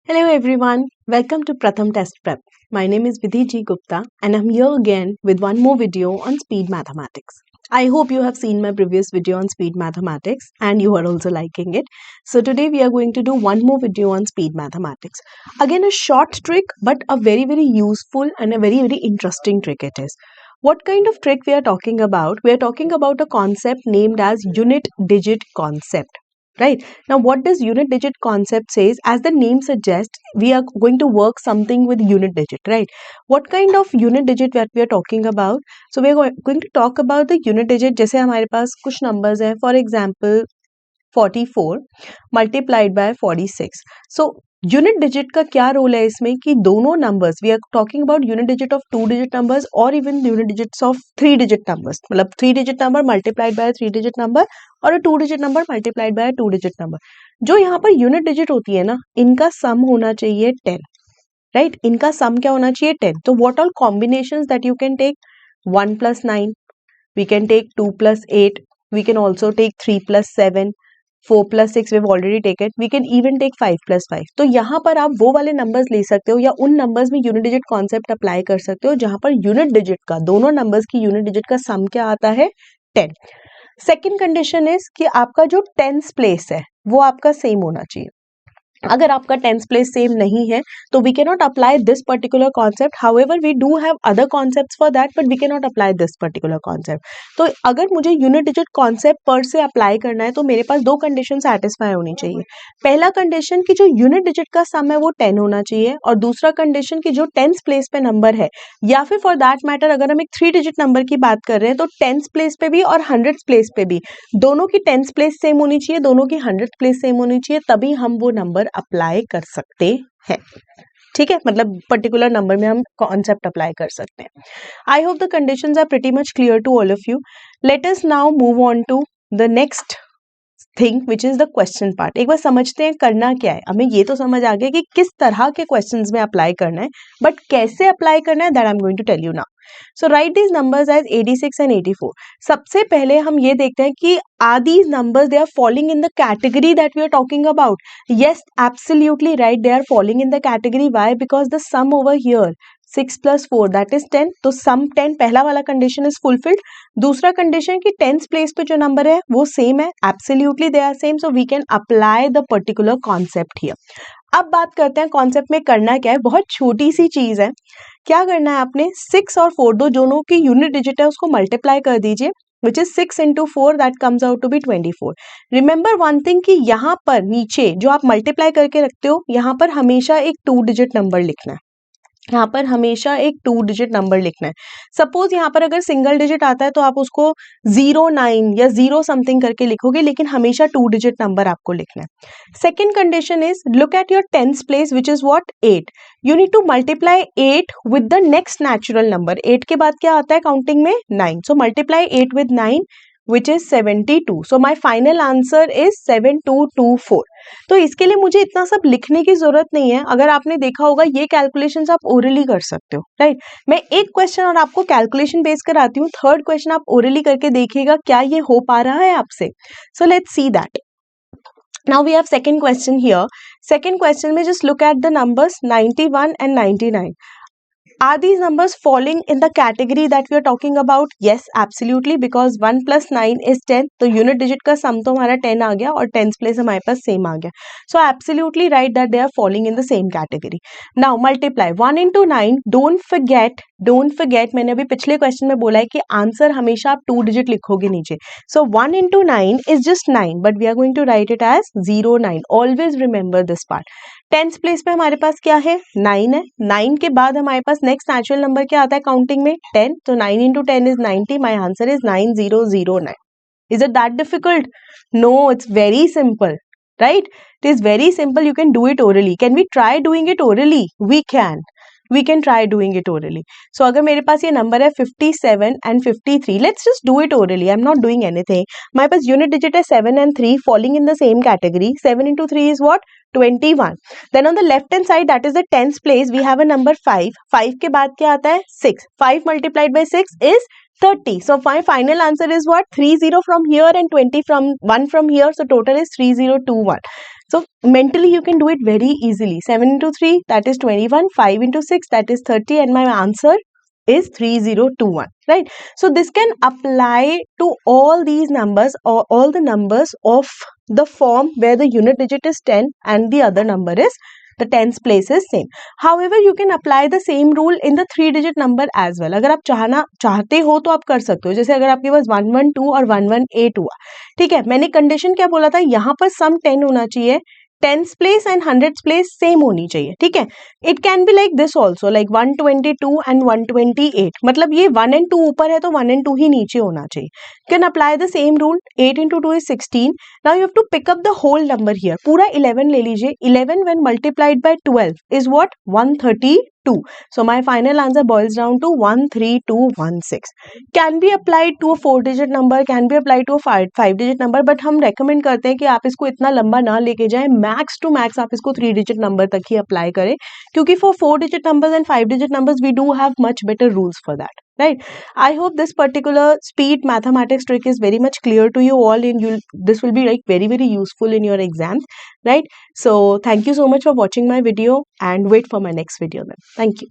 Hello everyone, welcome to Pratham Test Prep. My name is Vidhi G. Gupta and I'm here again with one more video on speed mathematics. I hope you have seen my previous video on speed mathematics and you are also liking it. So today we are going to do one more video on speed mathematics. Again a short trick but a very useful and a very interesting trick it is. What kind of trick we are talking about? We are talking about a concept named as unit digit concept. Right. Now, what does unit digit concept says? As the name suggests, we are going to work something with unit digit, right? What kind of unit digit that we are talking about? So, we are going to talk about the unit digit. जैसे हमारे पास कुछ numbers हैं, for example, 44 multiplied by 46. So, unit digit का क्या role है इसमें कि दोनों numbers we are talking about unit digit of 2 digit numbers और even unit digits of 3 digit numbers मतलब 3 digit number multiplied by 3 digit number और a 2 digit number multiplied by 2 digit number जो यहाँ पर यूनिट डिजिट होती है ना इनका सम होना चाहिए 10 राइट इनका सम क्या होना चाहिए 10 तो what all combinations that you can take 1 + 9 we can take 2 + 8 we can also take 3 + 7 4 + 6 we've already taken we can even take 5 + 5 तो यहाँ पर आप वो वाले नंबर्स ले सकते हो या उन नंबर्स में यूनिट डिजिट कॉन्सेप्ट अप्लाई कर सकते हो जहां पर यूनिट डिजिट का दोनों नंबर्स की यूनिट डिजिट का सम क्या आता है 10 सेकेंड कंडीशन इज कि आपका जो टेंस प्लेस है वो आपका सेम होना चाहिए अगर आपका टेंस प्लेस सेम नहीं है तो we can not apply this particular concept however we do have other concepts for that but we can not apply this particular concept तो अगर मुझे यूनिट डिजिट कॉन्सेप्ट पर से अप्लाई करना है तो मेरे पास दो कंडीशन सेटिस्फाई होनी चाहिए पहला कंडीशन की जो यूनिट डिजिट का सम है वो 10 होना चाहिए और दूसरा कंडीशन की जो टेंस प्लेस पे नंबर है या फिर फॉर दैट मैटर अगर हम एक 3 डिजिट नंबर की बात कर रहे हैं तो टेंस प्लेस पे भी और हंड्रेड्स प्लेस पे भी दोनों की टेंस प्लेस सेम होनी चाहिए दोनों की हंड्रेड प्लेस सेम होनी चाहिए तभी हम वो नंबर अप्लाई कर सकते हैं ठीक है मतलब पर्टिकुलर नंबर में हम कॉन्सेप्ट अप्लाई कर सकते हैं I hope the conditions are pretty much clear to all of you let us now move on to the next thing which is the question part एक बार समझते हैं करना क्या है हमें ये तो समझ आ गया कि किस तरह के क्वेश्चंस में अप्लाई करना है बट कैसे अप्लाई करना है that I am going to tell you now so write these numbers as 86 and 84 सबसे पहले हम ये देखते हैं कि are these numbers they are falling in the category that we are talking about yes absolutely right they are falling in the category why because the sum over here 6 + 4 that is 10 तो sum 10 पहला वाला condition is fulfilled दूसरा condition की tens place पे जो नंबर है वो सेम है absolutely they are same so we can apply the particular concept here अब बात करते हैं कॉन्सेप्ट में करना क्या है बहुत छोटी सी चीज है क्या करना है आपने 6 और 4 दो दोनों की यूनिट डिजिट है उसको मल्टीप्लाई कर दीजिए which is 6 × 4 that comes out to be 24 remember one thing कि यहाँ पर नीचे जो आप मल्टीप्लाई करके रखते हो यहाँ पर हमेशा एक 2 डिजिट नंबर लिखना है यहाँ पर हमेशा एक 2 डिजिट नंबर लिखना है सपोज यहाँ पर अगर सिंगल डिजिट आता है तो आप उसको 09 या 0 समथिंग करके लिखोगे लेकिन हमेशा 2 डिजिट नंबर आपको लिखना है second condition is look at your tens place which is what 8 you need to multiply 8 with the next natural number 8 के बाद क्या आता है काउंटिंग में 9 so multiply 8 with 9 which is 72 so my final answer is 7224 तो इसके लिए मुझे इतना सब लिखने की जरूरत नहीं है अगर आपने देखा होगा ये कैलकुलेशंस आप ओरली कर सकते हो राइट मैं एक क्वेश्चन और आपको कैलकुलेशन बेस कराती हूँ थर्ड क्वेश्चन आप ओरली करके देखिएगा क्या ये हो पा रहा है आपसे so let's see that now we have second question here second question में just look at the numbers 91 and 99 Are these numbers falling in the category that we are talking about? Yes, absolutely because 1 + 9 is 10. तो unit digit का sum तो हमारा 10 आ गया और 10th place हमारे पास same आ गया. So absolutely right that they are falling in the same category. Now multiply 1 × 9. Don't forget मैंने अभी पिछले क्वेश्चन में बोला है कि आंसर हमेशा आप 2 डिजिट लिखोगे नीचे. So 1 × 9 is just 9 but we are going to write it as 09. Always remember this part. Tenth place पे हमारे पास क्या है 9 है 9 के बाद हमारे पास नेक्स्ट नेचुरल नंबर क्या आता है काउंटिंग में 10 तो 9 × 10 is 90 my answer is 9009 is it that difficult no it's very simple right it is very simple you can do it orally can we try doing it orally we can try doing it orally so अगर मेरे पास ये number है 57 and 53 let's just do it orally I am not doing anything हमारे पास unit digit है 7 and 3 falling in the same category 7 × 3 is what 21 then on the left hand side that is the tens place we have a number 5 5 के बाद क्या आता है 6 5 multiplied by 6 is 30. So my final answer is what? 30 from here and 20 from 1 from here. So total is 3021. So mentally you can do it very easily. 7 into 3, that is 21. 5 into 6, that is 30. And my answer is 3021, right? So this can apply to all these numbers or all the numbers of the form where the unit digit is 10 and the other number is the tens place is same. However, you can apply the same rule in the 3-digit number as well. अगर आप चाहते हो तो आप कर सकते हो. जैसे अगर आपके पास 112 और 118 हुआ, ठीक है, मैंने कंडीशन क्या बोला था, यहाँ पर सम 10 होना चाहिए, tens place and hundreds place same होनी चाहिए, ठीक है. It can be like this also, like 122 and 128. मतलब ये 1 and 2 ऊपर है तो 1 and 2 ही नीचे होना चाहिए. Can apply the same rule. 8 into 2 is 16. Now you have to pick up the whole number here. पूरा 11 ले लीजिए. 11 when multiplied by 12 is what? 132. So my final answer boils down to 13216. Can be applied to a 4-digit number, can be applied to a 5-digit number, but हम recommend करते हैं कि आप इसको इतना लंबा ना लेके जाएं. Max to max आप इसको 3-digit number तक ही apply करें, क्योंकि for 4-digit numbers and 5-digit numbers we do have much better rules for that. Right. I hope this particular speed mathematics trick is very much clear to you all, and this will be like very, very useful in your exams. Right. So thank you so much for watching my video, and wait for my next video then. Thank you.